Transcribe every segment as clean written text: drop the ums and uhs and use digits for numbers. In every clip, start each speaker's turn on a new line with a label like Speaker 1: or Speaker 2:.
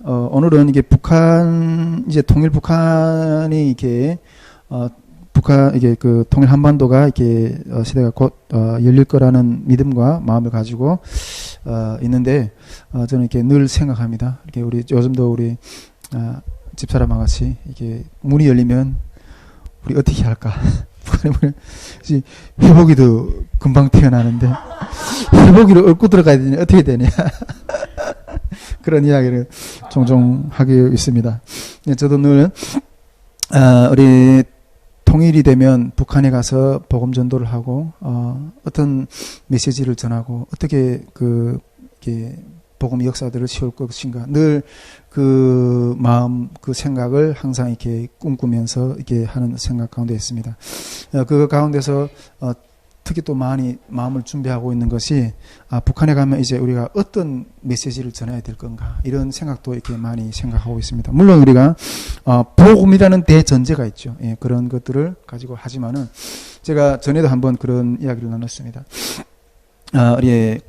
Speaker 1: 오늘은 이게 이제 통일 북한이 이게, 이게 그 통일 한반도가 이렇게, 시대가 곧, 열릴 거라는 믿음과 마음을 가지고, 있는데, 저는 이렇게 늘 생각합니다. 이렇게 요즘도 우리, 집사람과 같이, 이게 문이 열리면, 우리 어떻게 할까? 회복이도 금방 태어나는데, 회복이를 얽고 들어가야 되냐, 어떻게 되냐. 그런 이야기를 종종 하고 있습니다. 저도 늘, 우리 통일이 되면 북한에 가서 복음 전도를 하고, 어떤 메시지를 전하고, 어떻게 이렇게 복음 역사들을 세울 것인가. 늘 그 마음, 그 생각을 항상 이렇게 꿈꾸면서 이렇게 하는 생각 가운데 있습니다. 그 가운데서, 특히 또 많이 마음을 준비하고 있는 것이, 북한에 가면 이제 우리가 어떤 메시지를 전해야 될 건가. 이런 생각도 이렇게 많이 생각하고 있습니다. 물론 우리가, 복음이라는 대전제가 있죠. 예, 그런 것들을 가지고 하지만은, 제가 전에도 한번 그런 이야기를 나눴습니다. 우리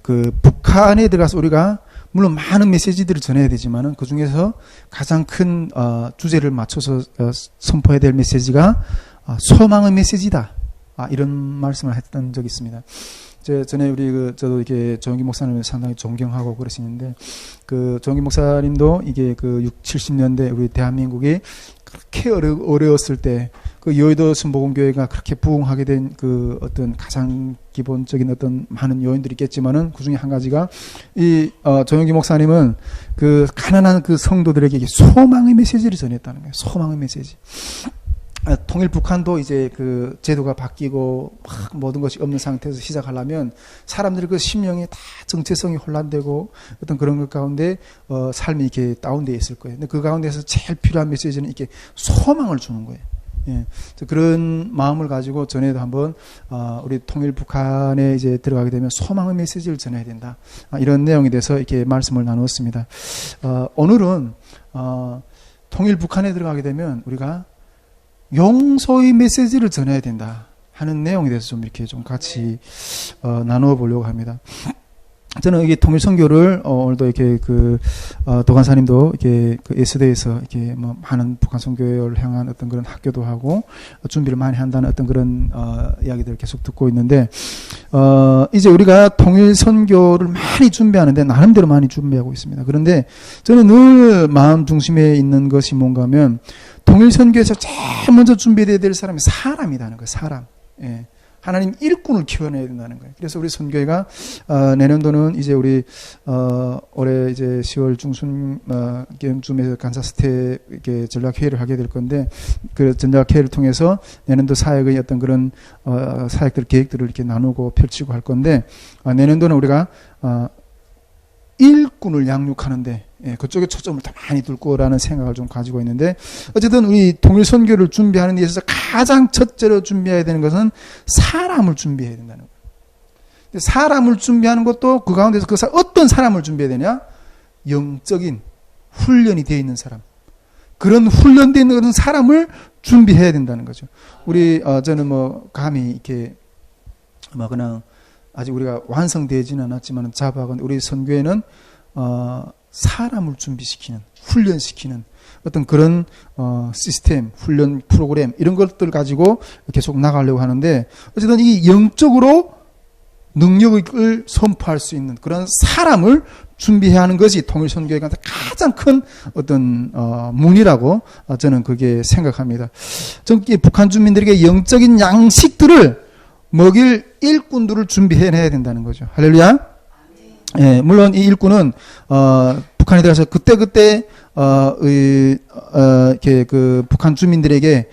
Speaker 1: 북한에 들어가서 우리가 물론 많은 메시지들을 전해야 되지만은 그 중에서 가장 큰 주제를 맞춰서 선포해야 될 메시지가 소망의 메시지다. 이런 말씀을 했던 적이 있습니다. 전에 저도 이렇게 조영기 목사님을 상당히 존경하고 그러시는데, 조영기 목사님도 이게 60, 70년대 우리 대한민국이 그렇게 어려웠을 때, 여의도 순복음교회가 그렇게 부흥하게 된 어떤 가장 기본적인 어떤 많은 요인들이 있겠지만은 그 중에 한 가지가 조영기 목사님은 가난한 성도들에게 소망의 메시지를 전했다는 거예요. 소망의 메시지. 통일 북한도 이제 제도가 바뀌고 막 모든 것이 없는 상태에서 시작하려면 사람들의 심령이 다 정체성이 혼란되고 어떤 그런 것 가운데 삶이 이렇게 다운되어 있을 거예요. 근데 그 가운데서 제일 필요한 메시지는 이렇게 소망을 주는 거예요. 예. 그런 마음을 가지고 전에도 한번 우리 통일 북한에 이제 들어가게 되면 소망의 메시지를 전해야 된다. 이런 내용에 대해서 이렇게 말씀을 나누었습니다. 오늘은 통일 북한에 들어가게 되면 우리가 용서의 메시지를 전해야 된다 하는 내용에 대해서 좀 이렇게 좀 같이 나누어 보려고 합니다. 저는 이게 통일 선교를 오늘도 이렇게 도관사님도 이렇게 S대에서 이렇게 많은 북한 선교를 향한 어떤 그런 학교도 하고 준비를 많이 한다는 어떤 그런 이야기들을 계속 듣고 있는데, 이제 우리가 통일 선교를 많이 준비하는데 나름대로 많이 준비하고 있습니다. 그런데 저는 늘 마음 중심에 있는 것이 뭔가 하면 통일 선교에서 제일 먼저 준비해야 될 사람이 사람이라는 거예요. 사람. 예. 하나님 일꾼을 키워내야 된다는 거예요. 그래서 우리 선교회가 내년도는 이제 우리 올해 이제 10월 중순경쯤에서 간사스테 이렇게 전략회의를 하게 될 건데, 그 전략회의를 통해서 내년도 사역의 어떤 그런 사역들 계획들을 이렇게 나누고 펼치고 할 건데, 내년도는 우리가 일꾼을 양육하는데, 예, 그쪽에 초점을 더 많이 둘 거라는 생각을 좀 가지고 있는데, 어쨌든 우리 통일 선교를 준비하는 데 있어서 가장 첫째로 준비해야 되는 것은 사람을 준비해야 된다는 거예요. 사람을 준비하는 것도 그 가운데서 어떤 사람을 준비해야 되냐? 영적인 훈련이 되어 있는 사람. 그런 훈련되어 있는 사람을 준비해야 된다는 거죠. 저는 감히 이렇게 그냥 아직 우리가 완성되지는 않았지만 자부하건 우리 선교회는 사람을 준비시키는, 훈련시키는 어떤 그런 시스템, 훈련 프로그램 이런 것들 가지고 계속 나가려고 하는데, 어쨌든 이 영적으로 능력을 선포할 수 있는 그런 사람을 준비해야 하는 것이 통일 선교회가 가장 큰 어떤 문이라고 저는 그게 생각합니다. 북한 주민들에게 영적인 양식들을 먹일 일꾼들을 준비해내야 된다는 거죠. 할렐루야. 예, 물론 이 일꾼은 북한에 들어가서 그때 이렇게 북한 주민들에게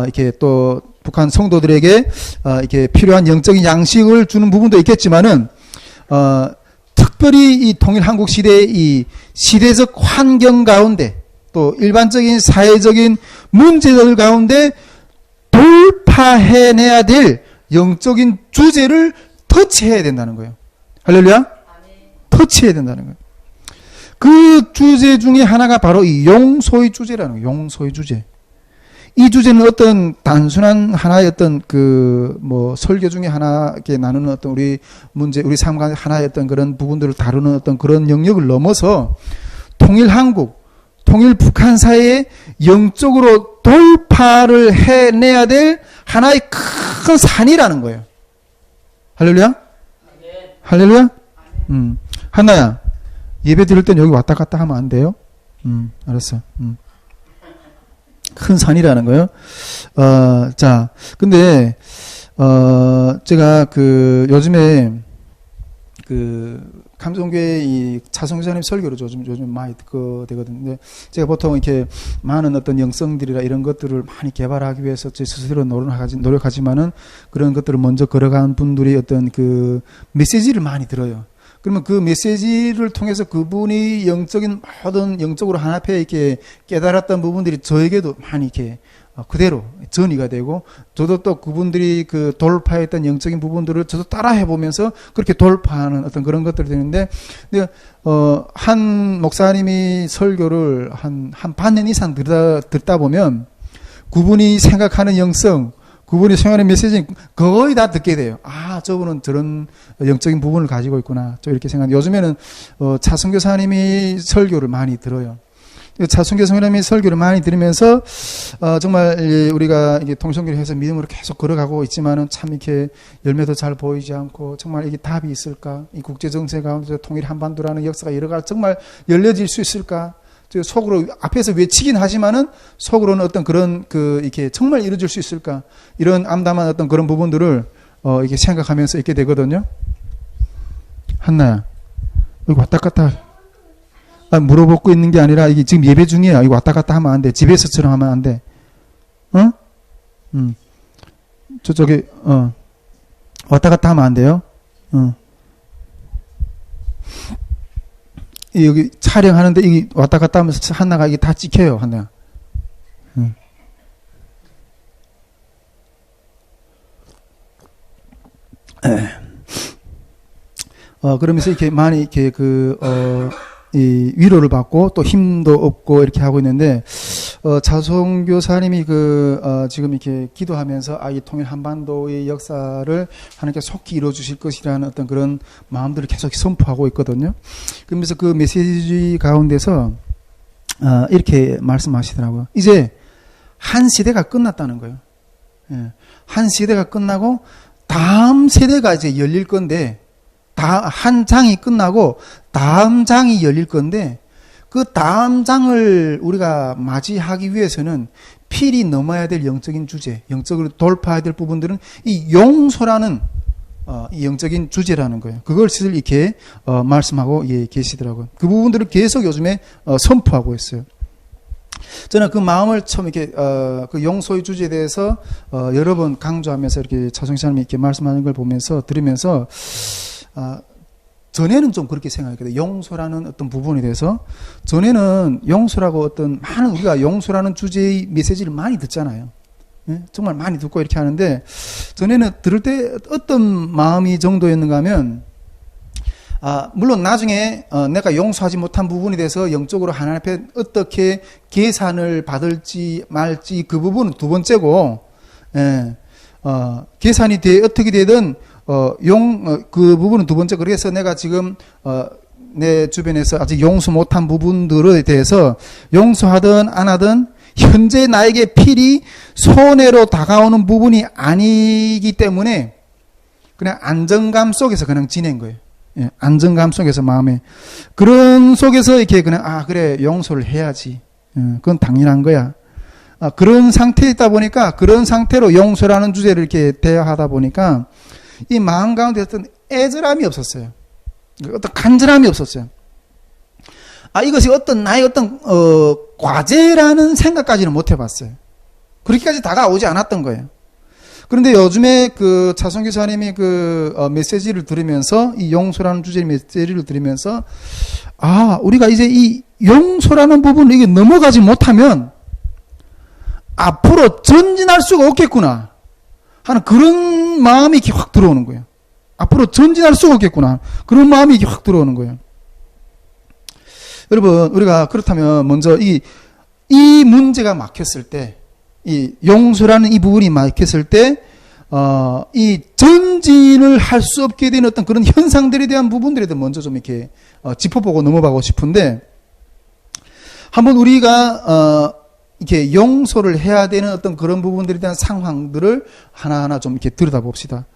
Speaker 1: 이렇게 또 북한 성도들에게 이렇게 필요한 영적인 양식을 주는 부분도 있겠지만은 특별히 이 통일 한국 시대의 이 시대적 환경 가운데 또 일반적인 사회적인 문제들 가운데 돌파해내야 될 영적인 주제를 터치해야 된다는 거예요. 할렐루야. 터치해야 된다는 거예요. 그 주제 중에 하나가 바로 이 용서의 주제라는 거예요. 용서의 주제. 이 주제는 어떤 단순한 하나의 어떤 설교 중에 하나 이렇게 나누는 어떤 우리 삶과 하나의 어떤 그런 부분들을 다루는 어떤 그런 영역을 넘어서 통일 한국, 통일 북한 사이에 영적으로 돌파를 해내야 될 하나의 큰 산이라는 거예요. 할렐루야? 할렐루야? 한나야, 예배 드릴 땐 여기 왔다 갔다 하면 안 돼요? 알았어. 큰 산이라는 거예요. 자, 근데, 제가 요즘에 감성교회 이 차성교사님 설교를 요즘 많이 듣게 되거든요. 근데 제가 보통 이렇게 많은 어떤 영성들이라 이런 것들을 많이 개발하기 위해서 제 스스로 노력하지만은 그런 것들을 먼저 걸어간 분들이 어떤 메시지를 많이 들어요. 그러면 그 메시지를 통해서 그분이 모든 영적으로 하나님께 이렇게 깨달았던 부분들이 저에게도 많이 이렇게 그대로 전이가 되고, 저도 또 그분들이 돌파했던 영적인 부분들을 저도 따라 해보면서 그렇게 돌파하는 어떤 그런 것들이 되는데, 근데 한 목사님이 설교를 한 반년 이상 듣다 보면 그분이 생각하는 영성, 그분이 생각하는 메시지 거의 다 듣게 돼요. 아, 저분은 저런 영적인 부분을 가지고 있구나. 저 이렇게 생각합니다. 요즘에는 차성교사님이 설교를 많이 들어요. 차순교 성령님이 설교를 많이 들으면서 정말 우리가 이게 통성교를 해서 믿음으로 계속 걸어가고 있지만은 참 이렇게 열매도 잘 보이지 않고, 정말 이게 답이 있을까? 이 국제 정세 가운데 통일 한반도라는 역사가 여러 가지 정말 열려질 수 있을까? 속으로 앞에서 외치긴 하지만은 속으로는 어떤 그런 이렇게 정말 이루어질 수 있을까? 이런 암담한 어떤 그런 부분들을 이렇게 생각하면서 있게 되거든요. 한나야, 여기 왔다 갔다. 물어보고 있는 게 아니라 이게 지금 예배 중이야. 이거 왔다 갔다 하면 안 돼. 집에서처럼 하면 안 돼. 저쪽에 왔다 갔다 하면 안 돼요. 여기 촬영하는데 이게 왔다 갔다 하면서 한나가 이게 다 찍혀요. 한나. 그러면서 이렇게 많이 이렇게 이 위로를 받고 또 힘도 얻고 이렇게 하고 있는데, 자송교사님이 지금 이렇게 기도하면서 이 통일 한반도의 역사를 하나님께 속히 이루어 주실 것이라는 어떤 그런 마음들을 계속 선포하고 있거든요. 그러면서 그 메시지 가운데서 이렇게 말씀하시더라고요. 이제 한 시대가 끝났다는 거예요. 예. 한 시대가 끝나고 다음 세대가 이제 열릴 건데, 한 장이 끝나고 다음 장이 열릴 건데, 그 다음 장을 우리가 맞이하기 위해서는 필히 넘어야 될 영적인 주제, 영적으로 돌파해야 될 부분들은 이 용서라는 이 영적인 주제라는 거예요. 그것을 이렇게 말씀하고 계시더라고요. 그 부분들을 계속 요즘에 선포하고 있어요. 저는 그 마음을 처음 이렇게 그 용서의 주제에 대해서 여러 번 강조하면서 이렇게 차성시장님이 이렇게 말씀하는 걸 들으면서 전에는 좀 그렇게 생각했거든요. 용서라는 어떤 부분에 대해서. 전에는 용서라고 많은 우리가 용서라는 주제의 메시지를 많이 듣잖아요. 예? 정말 많이 듣고 이렇게 하는데, 전에는 들을 때 어떤 마음이 정도였는가 하면, 물론 나중에 내가 용서하지 못한 부분에 대해서 영적으로 하나님 앞에 어떻게 계산을 받을지 말지 그 부분은 두 번째고, 예. 계산이 어떻게 되든 그 부분은 두 번째. 그래서 내가 지금 내 주변에서 아직 용서 못한 부분들에 대해서 용서하든 안 하든 현재 나에게 필히 손해로 다가오는 부분이 아니기 때문에 그냥 안정감 속에서 그냥 지낸 거예요. 예, 안정감 속에서 마음에 그런 속에서 이렇게 그냥 그래 용서를 해야지. 그건 당연한 거야. 그런 상태에 있다 보니까, 그런 상태로 용서라는 주제를 이렇게 대화하다 보니까 이 마음 가운데 어떤 애절함이 없었어요. 어떤 간절함이 없었어요. 이것이 나의 어떤 과제라는 생각까지는 못 해봤어요. 그렇게까지 다가오지 않았던 거예요. 그런데 요즘에 차성교사님이 메시지를 들으면서, 이 용서라는 주제의 메시지를 들으면서, 우리가 이제 이 용서라는 부분을 이게 넘어가지 못하면 앞으로 전진할 수가 없겠구나 하는 그런 마음이 이렇게 확 들어오는 거예요. 앞으로 전진할 수가 없겠구나. 그런 마음이 이렇게 확 들어오는 거예요. 여러분, 우리가 그렇다면 먼저 이 문제가 막혔을 때, 이 용서라는 이 부분이 막혔을 때, 이 전진을 할 수 없게 되는 어떤 그런 현상들에 대한 부분들에 대해 먼저 좀 이렇게 짚어보고 넘어가고 싶은데, 한번 우리가 이렇게 용서를 해야 되는 어떤 그런 부분들에 대한 상황들을 하나하나 좀 이렇게 들여다봅시다.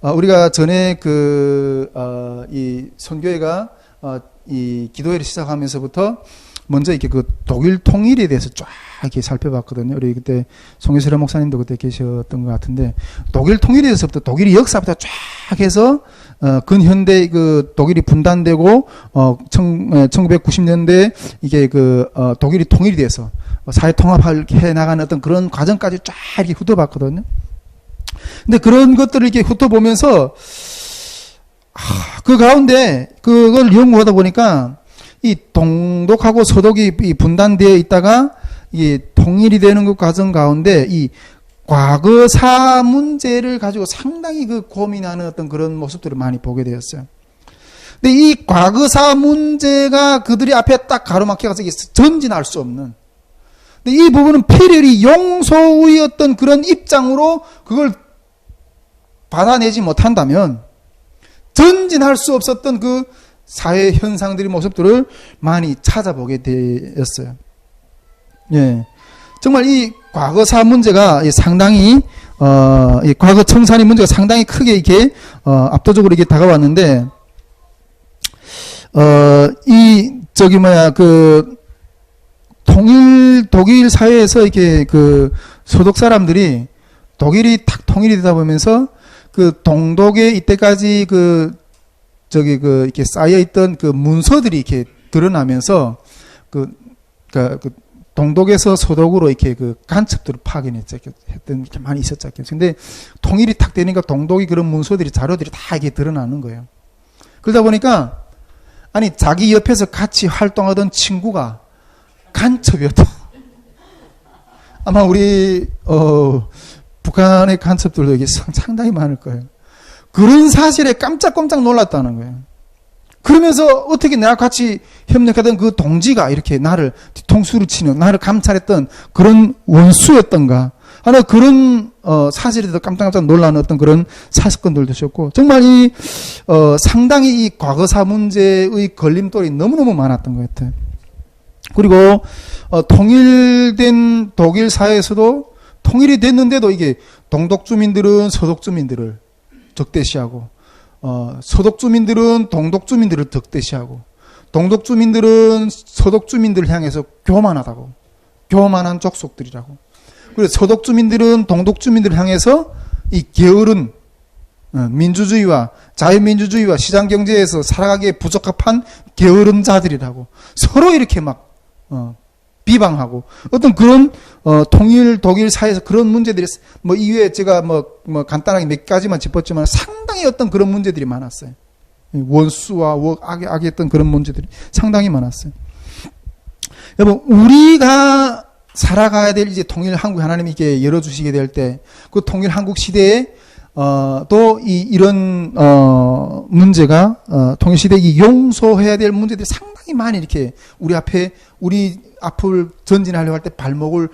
Speaker 1: 우리가 전에 이 선교회가 이 기도회를 시작하면서부터 먼저 이렇게 그 독일 통일에 대해서 쫙 이렇게 살펴봤거든요. 우리 그때 송혜슬 목사님도 그때 계셨던 것 같은데, 독일 통일에 대해서부터 독일의 역사부터 쫙 해서 근현대 그 독일이 분단되고 1990년대 이게 독일이 통일이 돼서 사회 통합을 해 나가는 어떤 그런 과정까지 쫙 이렇게 훑어봤거든요. 근데 그런 것들을 이렇게 훑어보면서 그 가운데 그걸 연구하다 보니까 이 동독하고 서독이 이 분단되어 있다가 이 통일이 되는 그 과정 가운데 이 과거사 문제를 가지고 상당히 그 고민하는 어떤 그런 모습들을 많이 보게 되었어요. 근데 이 과거사 문제가 그들이 앞에 딱 가로막혀서 전진할 수 없는, 근데 이 부분은 필연히 용서의 어떤 그런 입장으로 그걸 받아내지 못한다면 전진할 수 없었던 그 사회 현상들의 모습들을 많이 찾아보게 되었어요. 예. 정말 이 과거사 문제가 상당히, 이 과거 청산의 문제가 상당히 크게 이렇게, 압도적으로 이렇게 다가왔는데, 독일 사회에서 이렇게 소독 사람들이 독일이 탁 통일이 되다 보면서 동독에 이때까지 이렇게 쌓여있던 문서들이 이렇게 드러나면서 동독에서 서독으로 이렇게 간첩들을 파견했던 게 많이 있었죠. 근데 통일이 탁 되니까 동독이 그런 문서들이, 자료들이 다 이게 드러나는 거예요. 그러다 보니까, 자기 옆에서 같이 활동하던 친구가 간첩이었다. 아마 우리, 북한의 간첩들도 여기 상당히 많을 거예요. 그런 사실에 깜짝깜짝 놀랐다는 거예요. 그러면서 어떻게 내가 같이 협력하던 그 동지가 이렇게 나를 뒤통수를 치는, 나를 감찰했던 그런 원수였던가 하는 그런 사실에 대해서 깜짝깜짝 놀라는 어떤 그런 사건들도 있었고, 정말 상당히 이 과거사 문제의 걸림돌이 너무너무 많았던 것 같아요. 그리고 통일된 독일 사회에서도 통일이 됐는데도 이게 동독 주민들은 서독 주민들을 적대시하고, 서독 주민들은 동독 주민들을 적대시하고, 동독 주민들은 서독 주민들을 향해서 교만하다고, 교만한 족속들이라고, 그리고 서독 주민들은 동독 주민들을 향해서 이 게으른 민주주의와 자유민주주의와 시장경제에서 살아가기에 부적합한 게으른 자들이라고 서로 이렇게 막 비방하고, 어떤 그런 통일 독일 사회에서 그런 문제들이 이외에 제가 간단하게 몇 가지만 짚었지만 상당히 어떤 그런 문제들이 많았어요. 원수와 악했던 그런 문제들이 상당히 많았어요. 여러분, 우리가 살아가야 될 이제 통일 한국 하나님이 이렇게 열어주시게 될 때, 그 통일 한국 시대에 또 이런 문제가 통일 시대에 이 용서해야 될 문제들이 상당히 많이 이렇게 우리 앞을 전진하려고 할 때 발목을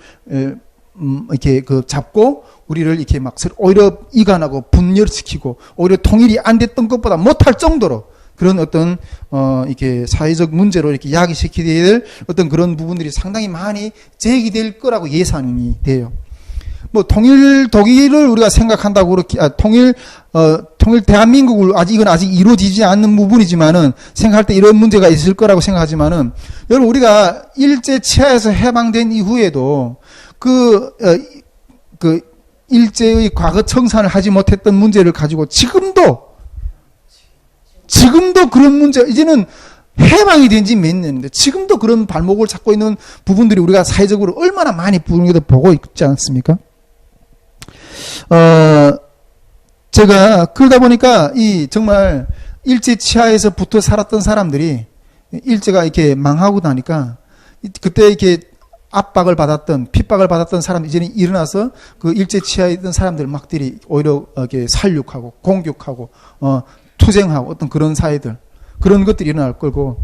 Speaker 1: 이렇게 잡고 우리를 이렇게 막 오히려 이간하고 분열시키고 오히려 통일이 안 됐던 것보다 못할 정도로 그런 어떤 이렇게 사회적 문제로 이렇게 야기시키게 될 어떤 그런 부분들이 상당히 많이 제기될 거라고 예상이 돼요. 통일 독일을 우리가 생각한다고 그렇게 통일 대한민국을 이건 아직 이루어지지 않는 부분이지만은 생각할 때 이런 문제가 있을 거라고 생각하지만은, 여러분, 우리가 일제 치하에서 해방된 이후에도 일제의 과거 청산을 하지 못했던 문제를 가지고 지금도 그런 문제, 이제는 해방이 된 지 몇 년인데 지금도 그런 발목을 잡고 있는 부분들이 우리가 사회적으로 얼마나 많이 보고 있지 않습니까? 제가 그러다 보니까 정말 일제 치하에서 붙어 살았던 사람들이 일제가 이렇게 망하고 나니까 그때 이렇게 핍박을 받았던 사람 이제는 일어나서 그 일제 치하에 있던 사람들 막들이 오히려 이렇게 살육하고 공격하고 투쟁하고 어떤 그런 사회들, 그런 것들이 일어날 거고,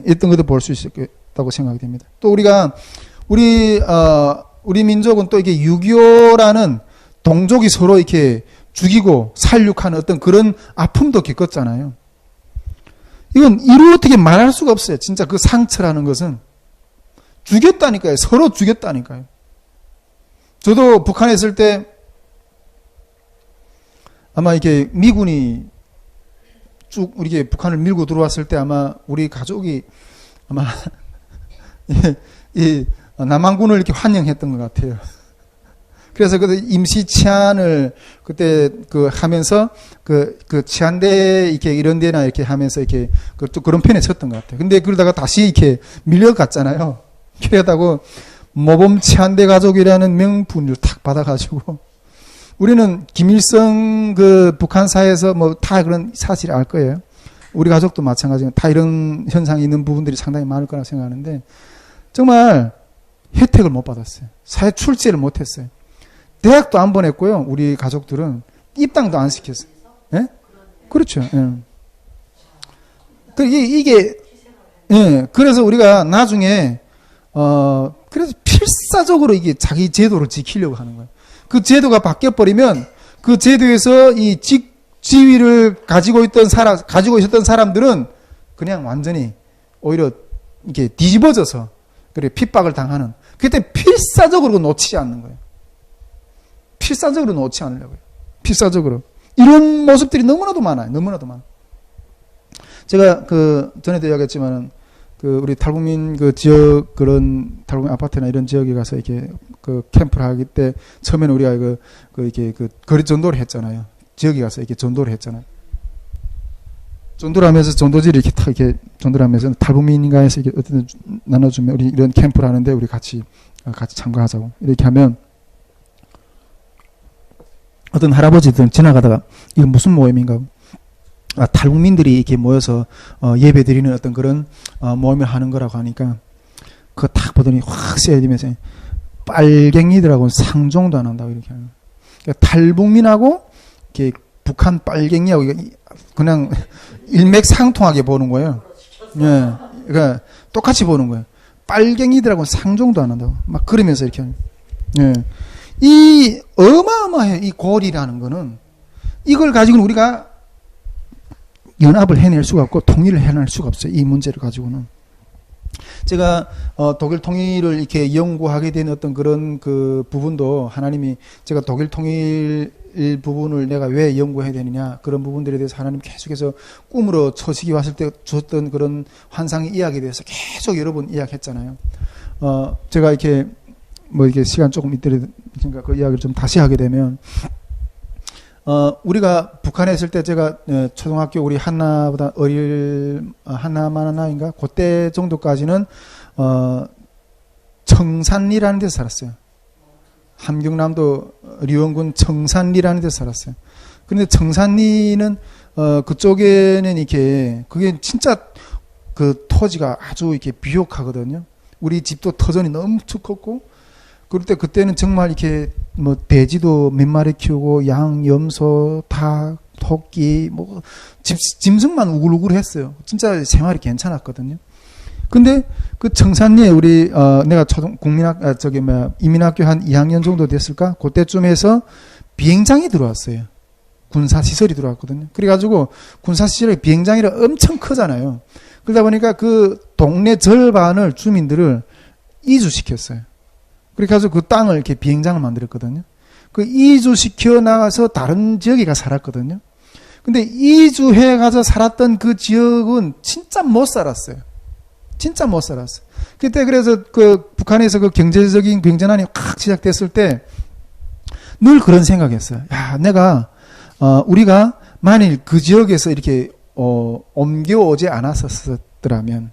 Speaker 1: 어떤 것도 볼 수 있었다고 생각이 됩니다. 또 우리 민족은 또 이게 6.25라는 동족이 서로 이렇게 죽이고 살육하는 어떤 그런 아픔도 겪었잖아요. 이건 어떻게 말할 수가 없어요. 진짜 그 상처라는 것은 죽였다니까요. 서로 죽였다니까요. 저도 북한에 있을 때 아마 이렇게 미군이 쭉 이렇게 북한을 밀고 들어왔을 때 아마 우리 가족이 아마 이 남한군을 이렇게 환영했던 것 같아요. 그래서 그 임시 치안을 그때 그 하면서 그 치안대 이렇게 이런 데나 이렇게 하면서 이렇게 또 그런 편에 섰던 것 같아요. 근데 그러다가 다시 이렇게 밀려갔잖아요. 그러다고 모범 치안대 가족이라는 명분을 탁 받아가지고 우리는 김일성 그 북한사에서 뭐 다 그런 사실을 알 거예요. 우리 가족도 마찬가지로 다 이런 현상이 있는 부분들이 상당히 많을 거라 생각하는데 정말 혜택을 못 받았어요. 사회 출제를 못 했어요. 대학도 안 보냈고요. 우리 가족들은 입당도 안 시켰어요. 예? 그렇죠. 예. 이게 예. 그래서 우리가 나중에 그래서 필사적으로 이게 자기 제도를 지키려고 하는 거예요. 그 제도가 바뀌어 버리면 그 제도에서 이 지위를 가지고 있었던 사람들은 그냥 완전히 오히려 이게 뒤집어져서 그래 핍박을 당하는. 그때 필사적으로 놓치지 않는 거예요. 필사적으로 놓지 않으려고요. 필사적으로. 이런 모습들이 너무나도 많아요. 너무나도 많아요. 제가 전에도 이야기했지만은 우리 탈북민 지역 그런 탈북민 아파트나 이런 지역에 가서 이렇게 캠프를 하기 때 처음에는 우리가 이렇게 거리 전도를 했잖아요. 지역에 가서 이렇게 전도를 했잖아요. 전도를 하면서 전도지를 이렇게 탁 이렇게 전도를 하면서 탈북민인가에서 이렇게 어떤 나눠주면 우리 이런 캠프를 하는데 우리 같이 참가하자고 이렇게 하면 어떤 할아버지들은 지나가다가 이거 무슨 모임인가? 탈북민들이 이렇게 모여서 예배 드리는 어떤 그런 모임을 하는 거라고 하니까 그거 딱 보더니 확 쎄해지면서 빨갱이들하고는 상종도 안 한다고 이렇게 하는 거예요. 그러니까 탈북민하고 이렇게 북한 빨갱이하고 그냥 일맥상통하게 보는 거예요. 예, 그러니까 똑같이 보는 거예요. 빨갱이들하고는 상종도 안 한다고 막 그러면서 이렇게 하는 거예요. 예. 이 어마어마해 이 고리라는 거는 이걸 가지고는 우리가 연합을 해낼 수가 없고 통일을 해낼 수가 없어요. 이 문제를 가지고는. 제가 독일 통일을 이렇게 연구하게 된 어떤 그런 부분도 하나님이 제가 독일 통일 부분을 내가 왜 연구해야 되느냐 그런 부분들에 대해서 하나님 계속해서 꿈으로 초식이 왔을 때 줬던 그런 환상의 이야기에 대해서 계속 여러 번 이야기했잖아요. 제가 이렇게 이렇게 시간 조금 있더라도 그 이야기를 좀 다시 하게 되면 우리가 북한에 있을 때 제가 초등학교 우리 한나보다 한나만 나이인가 그때 정도까지는 청산리라는 데서 살았어요. 함경남도 리원군 청산리라는 데서 살았어요. 그런데 청산리는 그쪽에는 이렇게 그게 진짜 토지가 아주 이렇게 비옥하거든요. 우리 집도 터전이 너무 컸고 그럴 때 그때는 정말 이렇게 돼지도 몇 마리 키우고 양, 염소, 닭, 토끼 짐승만 우글우글했어요. 진짜 생활이 괜찮았거든요. 근데 그 청산리에 우리 내가 이민학교 한 2학년 정도 됐을까? 그때쯤에서 비행장이 들어왔어요. 군사 시설이 들어왔거든요. 그래가지고 군사 시설에 비행장이라 엄청 크잖아요. 그러다 보니까 그 동네 절반을 주민들을 이주시켰어요. 그래서 그 땅을 이렇게 비행장을 만들었거든요. 그 이주시켜 나가서 다른 지역에 가 살았거든요. 근데 이주해 가서 살았던 그 지역은 진짜 못 살았어요. 진짜 못 살았어요. 그때 그래서 북한에서 경제적인 경제난이 확 시작됐을 때 늘 그런 생각했어요. 야, 우리가 만일 그 지역에서 이렇게 옮겨오지 않았었더라면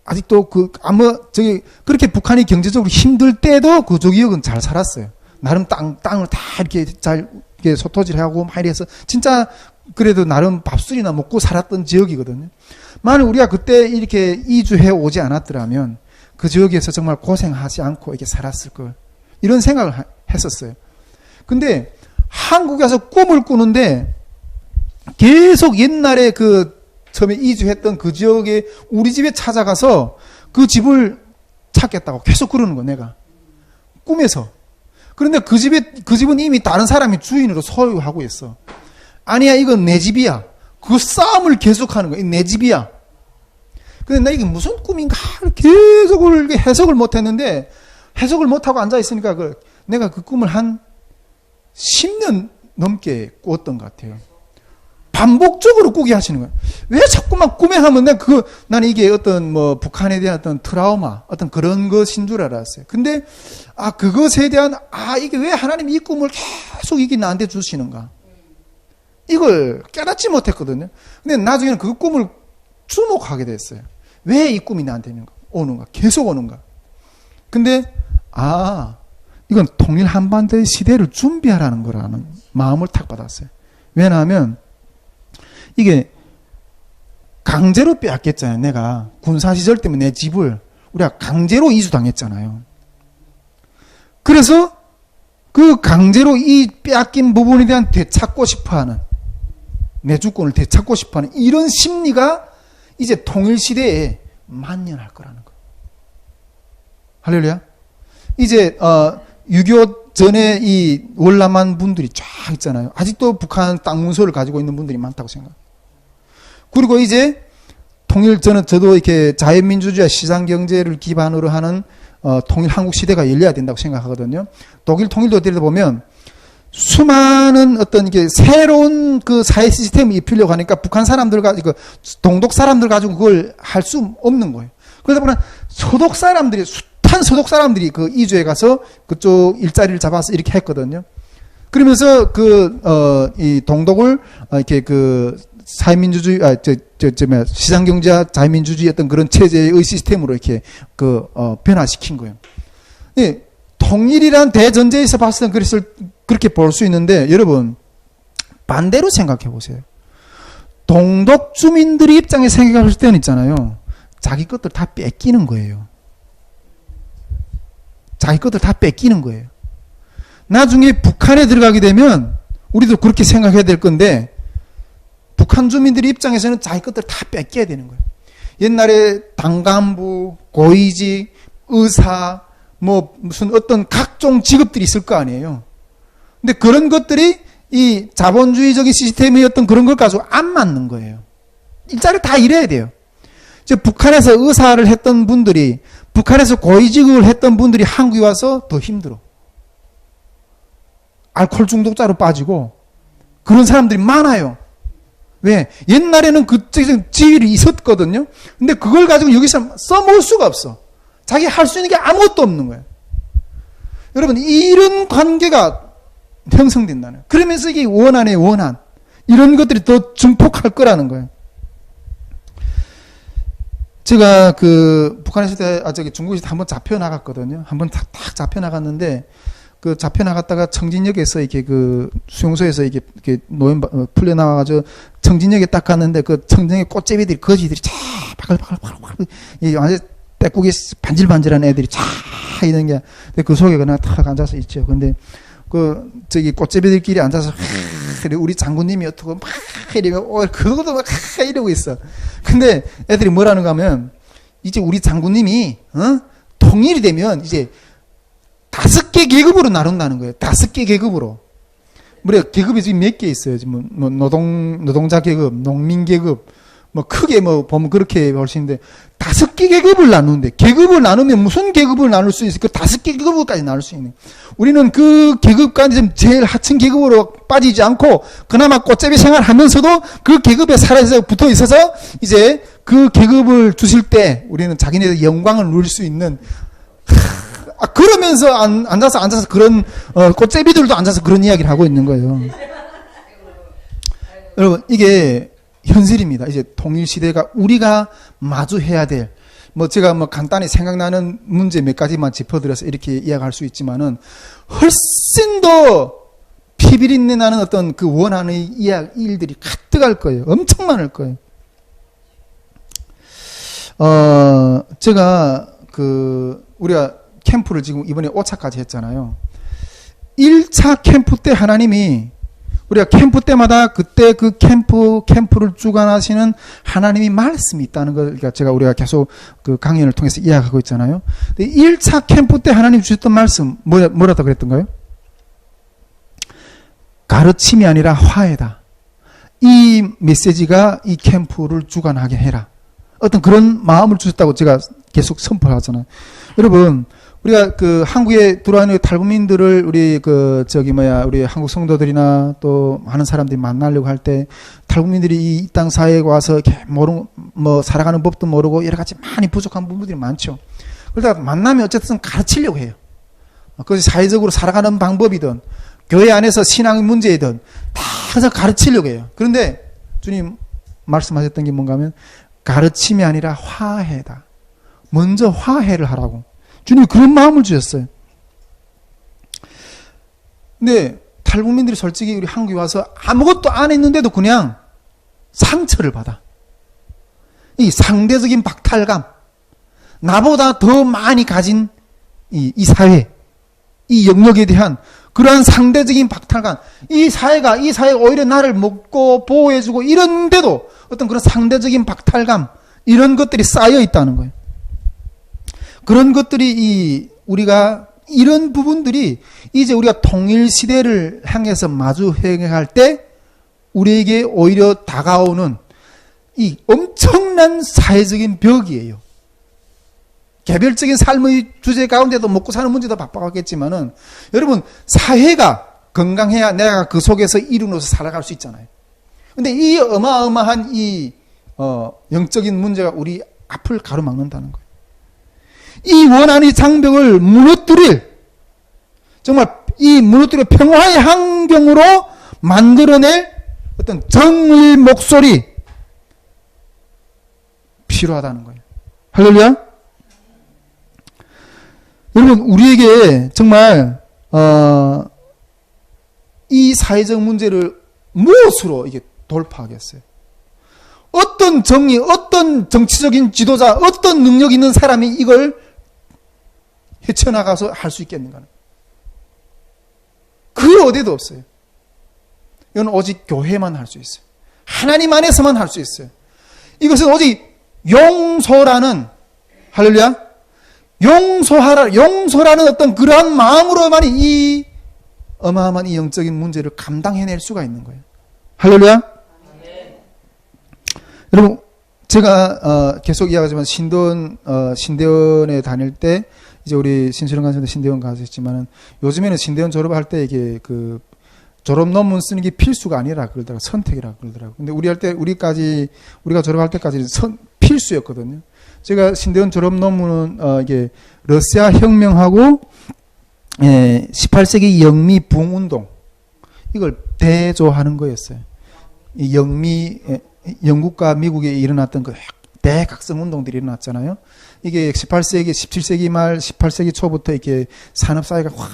Speaker 1: 아직도 그렇게 북한이 경제적으로 힘들 때도 그 지역은 잘 살았어요. 나름 땅을 다 이렇게 잘 소토질하고 막 이래서 진짜 그래도 나름 밥술이나 먹고 살았던 지역이거든요. 만약 우리가 그때 이렇게 이주해 오지 않았더라면 그 지역에서 정말 고생하지 않고 이렇게 살았을 걸. 이런 생각을 했었어요. 근데 한국에서 꿈을 꾸는데 계속 옛날에 처음에 이주했던 그 지역에 우리 집에 찾아가서 그 집을 찾겠다고 계속 그러는 거야, 내가. 꿈에서. 그런데 그 집은 이미 다른 사람이 주인으로 소유하고 있어. 아니야, 이건 내 집이야. 그 싸움을 계속하는 거야. 내 집이야. 근데 나 이게 무슨 꿈인가 계속 해석을 못했는데, 해석을 못하고 앉아있으니까 내가 그 꿈을 한 10년 넘게 꿨던 것 같아요. 반복적으로 꾸게 하시는 거예요. 왜 자꾸만 꿈에 하면 나는 이게 어떤 북한에 대한 어떤 트라우마, 어떤 그런 것인 줄 알았어요. 근데, 그것에 대한, 이게 왜 하나님이 이 꿈을 계속 이게 나한테 주시는가. 이걸 깨닫지 못했거든요. 근데 나중에는 그 꿈을 주목하게 됐어요. 왜 이 꿈이 나한테 오는가? 계속 오는가? 근데, 이건 통일 한반도의 시대를 준비하라는 거라는 마음을 탁 받았어요. 왜냐하면, 이게 강제로 빼앗겼잖아요. 내가 군사시절 때문에 내 집을 우리가 강제로 이주당했잖아요. 그래서 그 강제로 이 빼앗긴 부분에 대한 되찾고 싶어하는, 내 주권을 되찾고 싶어하는 이런 심리가 이제 통일시대에 만연할 거라는 거예요. 할렐루야. 이제 6.25 전에 이 월남한 분들이 쫙 있잖아요. 아직도 북한 땅 문서를 가지고 있는 분들이 많다고 생각해요. 그리고 이제 저도 이렇게 자유민주주의 시장경제를 기반으로 하는 통일 한국 시대가 열려야 된다고 생각하거든요. 독일 통일도 들여다보면 수많은 어떤 이게 새로운 그 사회 시스템을 입히려고 하니까 북한 사람들 가지고, 동독 사람들 가지고 그걸 할 수 없는 거예요. 그러다 보면 숫한 서독 사람들이 그 이주해 가서 그쪽 일자리를 잡아서 이렇게 했거든요. 그러면서 이 동독을 이렇게 사회민주주의, 시장경제와 자유민주주의 어떤 그런 체제의 시스템으로 이렇게 변화시킨 거예요. 예, 통일이란 대전제에서 봤을 때 그렇게 볼 수 있는데, 여러분, 반대로 생각해 보세요. 동독 주민들의 입장에 생각할 때는 있잖아요. 자기 것들 다 뺏기는 거예요. 자기 것들 다 뺏기는 거예요. 나중에 북한에 들어가게 되면 우리도 그렇게 생각해야 될 건데, 북한 주민들의 입장에서는 자기 것들 다 뺏겨야 되는 거예요. 옛날에 당간부, 고위직, 의사, 무슨 어떤 각종 직업들이 있을 거 아니에요. 근데 그런 것들이 이 자본주의적인 시스템의 어떤 그런 걸 가지고 안 맞는 거예요. 일자리를 다 일해야 돼요. 이제 북한에서 의사를 했던 분들이, 북한에서 고위직을 했던 분들이 한국에 와서 더 힘들어. 알코올 중독자로 빠지고 그런 사람들이 많아요. 왜? 옛날에는 그쪽에서 지위를 있었거든요. 근데 그걸 가지고 여기서 써먹을 수가 없어. 자기 할 수 있는 게 아무것도 없는 거예요. 여러분, 이런 관계가 형성된다는 거예요. 그러면서 이게 원한의 원한, 이런 것들이 더 증폭할 거라는 거예요. 제가 북한에 있을 때, 중국에 있을 때 한번 잡혀나갔거든요. 한번 딱 잡혀나갔는데, 잡혀나갔다가 청진역에서 이렇게 수용소에서 이렇게 풀려나와가지고 청진역에 딱 갔는데, 청진역에 꽃제비들이, 거지들이 바글바글, 완전 떼꾸기 반질반질한 애들이 있는 게, 그 속에 그냥 탁 앉아서 있죠. 근데, 꽃제비들끼리 앉아서, 우리 장군님이 어떻게 막 이러고, 그것도 막 이러고 있어. 근데 애들이 뭐라는가 하면, 이제 우리 장군님이, 통일이 되면 이제 5개 계급으로 나눈다는 거예요. 5개 계급으로. 계급이 지금 몇 개 있어요. 지금 노동자 계급, 농민 계급, 크게 보면 그렇게 볼 수 있는데, 5개 계급을 나누는데, 계급을 나누면 무슨 계급을 나눌 수 있을까? 5개 계급까지 나눌 수 있는. 우리는 그 계급까지 좀 제일 하층 계급으로 빠지지 않고, 그나마 꽃제비 생활하면서도 그 계급에 살아서 붙어 있어서, 이제 그 계급을 주실 때, 우리는 자기네들 영광을 누릴 수 있는, 그러면서 앉아서 그런, 꽃제비들도 앉아서 그런 이야기를 하고 있는 거예요. 여러분, 이게 현실입니다. 이제 통일시대가 우리가 마주해야 될, 제가 간단히 생각나는 문제 몇 가지만 짚어드려서 이렇게 이야기할 수 있지만은, 훨씬 더 피비린내 나는 어떤 그 원한의 일들이 가득할 거예요. 엄청 많을 거예요. 제가 우리가 캠프를 지금 이번에 5차까지 했잖아요. 1차 캠프 때 하나님이, 우리가 캠프 때마다 그때 그 캠프를 주관하시는 하나님이 말씀이 있다는 걸, 그러니까 우리가 계속 강연을 통해서 이야기하고 있잖아요. 1차 캠프 때 하나님 주셨던 말씀, 뭐라고 그랬던가요? 가르침이 아니라 화해다. 이 메시지가 이 캠프를 주관하게 해라. 어떤 그런 마음을 주셨다고 제가 계속 선포하잖아요. 여러분, 우리가 그 한국에 들어와 있는 탈북민들을 우리 우리 한국 성도들이나 또 많은 사람들이 만나려고 할 때 탈북민들이 이 땅 사회에 와서 이렇게 살아가는 법도 모르고 여러 가지 많이 부족한 부분들이 많죠. 그러다가 만나면 어쨌든 가르치려고 해요. 그것이 사회적으로 살아가는 방법이든 교회 안에서 신앙의 문제이든 다 항상 가르치려고 해요. 그런데 주님 말씀하셨던 게 뭔가 하면 가르침이 아니라 화해다. 먼저 화해를 하라고. 주님이 그런 마음을 주셨어요. 근데 탈북민들이 솔직히 우리 한국에 와서 아무것도 안 했는데도 그냥 상처를 받아. 이 상대적인 박탈감, 나보다 더 많이 가진 이 사회, 이 영역에 대한 그러한 상대적인 박탈감, 이 사회가 오히려 나를 먹고 보호해주고 이런데도 어떤 그런 상대적인 박탈감, 이런 것들이 쌓여 있다는 거예요. 그런 것들이 우리가 이런 부분들이 이제 우리가 통일 시대를 향해서 마주 행할 때 우리에게 오히려 다가오는 이 엄청난 사회적인 벽이에요. 개별적인 삶의 주제 가운데도 먹고 사는 문제도 바빠하겠지만은 여러분 사회가 건강해야 내가 그 속에서 이루어서 살아갈 수 있잖아요. 근데 이 어마어마한 영적인 문제가 우리 앞을 가로막는다는 거예요. 이 원한의 장벽을 무너뜨려 평화의 환경으로 만들어낼 어떤 정의 목소리 필요하다는 거예요. 할렐루야. 여러분 우리에게 정말 이 사회적 문제를 무엇으로 이게 돌파하겠어요? 어떤 정의, 어떤 정치적인 지도자, 어떤 능력 있는 사람이 이걸 헤쳐나가서 할 수 있겠는가는? 그 어디도 없어요. 이건 오직 교회만 할 수 있어요. 하나님 안에서만 할 수 있어요. 이것은 오직 용서라는, 할렐루야, 용서라는 어떤 그러한 마음으로만 이 어마어마한 이 영적인 문제를 감당해낼 수가 있는 거예요. 할렐루야. 여러분, 제가 계속 이야기하지만 신대원에 다닐 때 이제 우리 신수령 간사도 신대원 가셨지만은 요즘에는 신대원 졸업할 때 이게 그 졸업 논문 쓰는 게 필수가 아니라 그러더라고, 선택이라 그러더라고. 근데 우리가 졸업할 때까지 필수였거든요. 제가 신대원 졸업 논문은 이게 러시아 혁명하고 18세기 영미 붕운동 이걸 대조하는 거였어요. 이 영국과 미국에 일어났던 그 대각성 운동들이 일어났잖아요. 이게 17세기 말 18세기 초부터 이렇게 산업사회가 확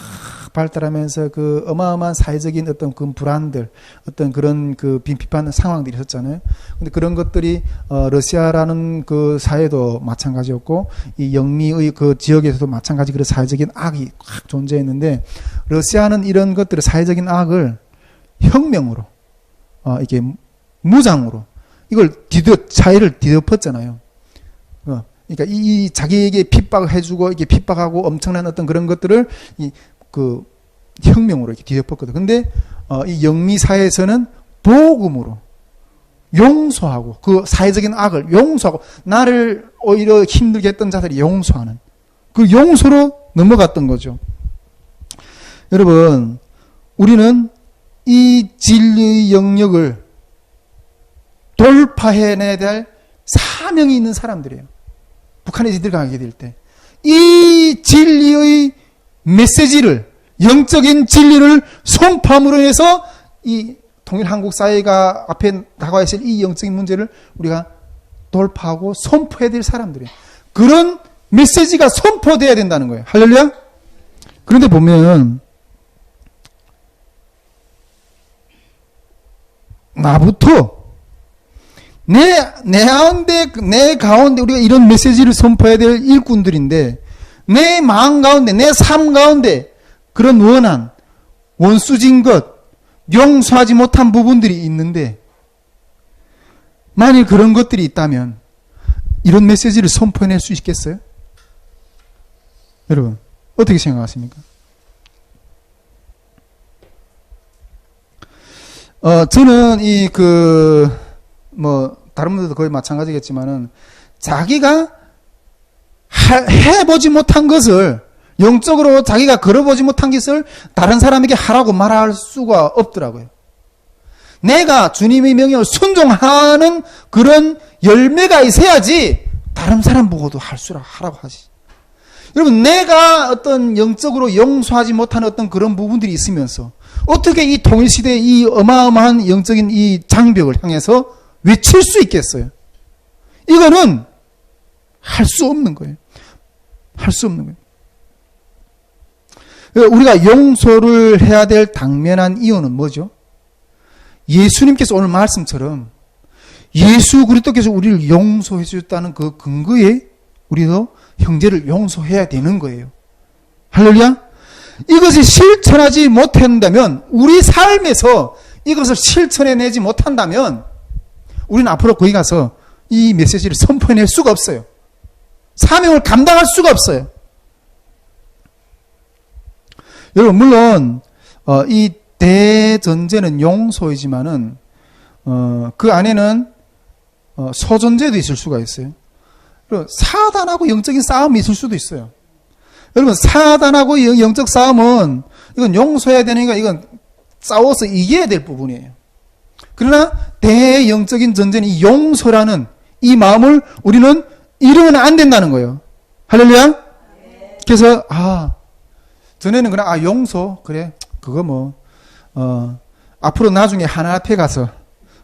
Speaker 1: 발달하면서 그 어마어마한 사회적인 어떤 그 불안들, 어떤 그런 그 빈핍한 상황들이 있었잖아요. 근데 그런 것들이 러시아라는 그 사회도 마찬가지였고, 이 영미의 그 지역에서도 마찬가지 그런 사회적인 악이 확 존재했는데, 러시아는 이런 것들을 사회적인 악을 혁명으로, 이게 무장으로, 이걸 사회를 뒤덮었잖아요. 그러니까 이 자기에게 핍박해주고 이렇게 핍박하고 엄청난 어떤 그런 것들을 그 혁명으로 이렇게 뒤덮었거든. 근데 이 영미 사회에서는 복음으로 용서하고 그 사회적인 악을 용서하고 나를 오히려 힘들게 했던 자들이 용서하는 그 용서로 넘어갔던 거죠. 여러분, 우리는 이 진리의 영역을 돌파해내야 될 사명이 있는 사람들이에요. 북한에 들어가게 될 때 이 진리의 메시지를, 영적인 진리를 선포함으로 해서 이 통일 한국 사회가 앞에 다가와 있을 이 영적인 문제를 우리가 돌파하고 선포해야 될 사람들이에요. 그런 메시지가 선포돼야 된다는 거예요. 할렐루야. 그런데 보면 나부터 내 가운데 우리가 이런 메시지를 선포해야 될 일꾼들인데, 내 마음 가운데, 내 삶 가운데 그런 원한, 원수진 것, 용서하지 못한 부분들이 있는데, 만일 그런 것들이 있다면 이런 메시지를 선포해낼 수 있겠어요? 여러분, 어떻게 생각하십니까? 저는 다른 분들도 거의 마찬가지겠지만은, 자기가 해보지 못한 것을, 영적으로 자기가 걸어보지 못한 것을 다른 사람에게 하라고 말할 수가 없더라고요. 내가 주님의 명령을 순종하는 그런 열매가 있어야지 다른 사람 보고도 하라고 하지. 여러분, 내가 어떤 영적으로 용서하지 못하는 어떤 그런 부분들이 있으면서 어떻게 이 통일시대의 이 어마어마한 영적인 이 장벽을 향해서 외칠 수 있겠어요? 이거는 할 수 없는 거예요. 할 수 없는 거예요. 우리가 용서를 해야 될 당면한 이유는 뭐죠? 예수님께서 오늘 말씀처럼 예수 그리스도께서 우리를 용서해 주셨다는 그 근거에 우리도 형제를 용서해야 되는 거예요. 할렐루야. 이것을 실천하지 못한다면, 우리 삶에서 이것을 실천해내지 못한다면 우리는 앞으로 거기 가서 이 메시지를 선포해낼 수가 없어요. 사명을 감당할 수가 없어요. 여러분, 물론 이 대전제는 용서이지만은 그 안에는 소전제도 있을 수가 있어요. 사단하고 영적인 싸움이 있을 수도 있어요. 여러분, 사단하고 영적 싸움은 이건 용서해야 되니까 이건 싸워서 이겨야 될 부분이에요. 그러나 대영적인 전제는 이 용서라는 이 마음을 우리는 잃으면 안 된다는 거예요. 할렐루야. 그래서 전에는 그냥 용서 그래 그거 뭐 앞으로 나중에 하나 앞에 가서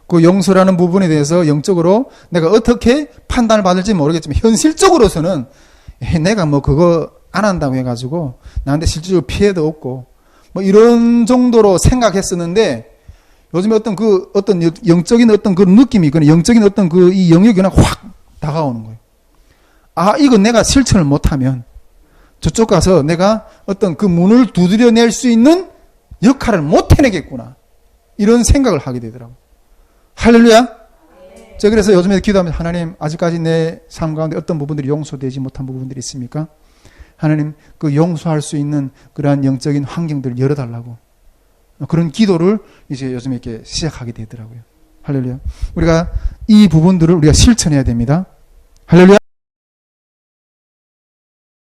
Speaker 1: 그 용서라는 부분에 대해서 영적으로 내가 어떻게 판단을 받을지 모르겠지만 현실적으로서는 내가 뭐 그거 안 한다고 해가지고 나한테 실질적으로 피해도 없고 뭐 이런 정도로 생각했었는데, 요즘에 어떤 영적인 어떤 그 느낌이, 그 영적인 어떤 그 이 영역이 그냥 확 다가오는 거예요. 이거 내가 실천을 못하면 저쪽 가서 내가 어떤 그 문을 두드려낼 수 있는 역할을 못 해내겠구나, 이런 생각을 하게 되더라고요. 할렐루야. 제가 그래서 요즘에 기도하면서, 하나님, 아직까지 내 삶 가운데 어떤 부분들이 용서되지 못한 부분들이 있습니까? 하나님, 그 용서할 수 있는 그러한 영적인 환경들을 열어달라고, 그런 기도를 이제 요즘에 이렇게 시작하게 되더라고요. 할렐루야. 우리가 이 부분들을 우리가 실천해야 됩니다. 할렐루야.